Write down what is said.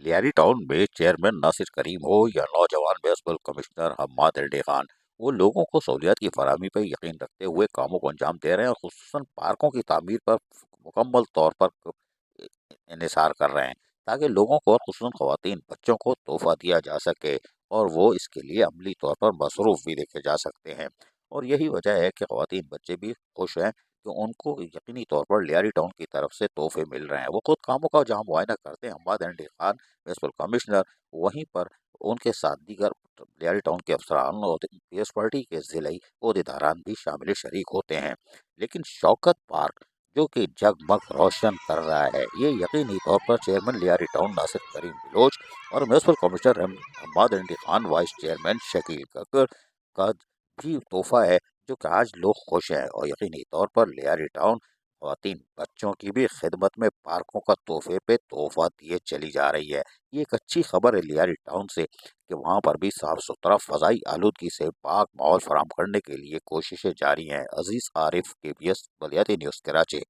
Lyari town में chairman Nasir करीम हो या नौजवान म्युनिसिपल कमिश्नर हम्माद एल्डे खान, वो लोगों को सहूलियात की फराहमी पर यकीन रखते हुए कामों को अंजाम दे रहे हैं और खुसूसन पार्कों की तामीर पर मुकम्मल तौर पर इन्हिसार कर रहे हैं, ताकि लोगों को और खुसूसन खवातीन बच्चों को तोहफा दिया जा सके और वो इसके लिए अमली तौर पर मसरूफ़ भी देखे जा सकते हैं। और यही वजह है कि खवातीन बच्चे भी खुश हैं कि उनको यकीनी तौर पर लियारी टाउन की तरफ से तोहफे मिल रहे हैं। वो खुद कामों का जहाँ मुआयना करते हैं, Hammad Andy Khan municipal commissioner, वहीं पर उनके साथ दीगर लियारी टाउन के अफसरान और म्यूनसिपलिटी के ज़िलई ओहदेदारान भी शामिल शरीक होते हैं। लेकिन शौकत पार्क जो कि जगमग रोशन कर रहा है, ये यकीनी तौर पर चेयरमैन लियारी टाउन नासिर करीम बिलोच और municipal commissioner Hammad Andy Khan vice chairman Shakeel Kakkar का भी तोहफा है, जो कि आज लोग खुश हैं और यकीनी तौर पर लियारी टाउन खवातीन बच्चों की भी खिदमत में पार्कों का तोहफे पे तोहफा दिए चली जा रही है। ये एक अच्छी खबर है लियारी टाउन से कि वहाँ पर भी साफ सुथरा फ़ज़ाई आलूदगी से पाक माहौल फराहम करने के लिए कोशिशें जारी हैं। अजीज़ आरिफ, KBS बलियाती न्यूज़, कराची।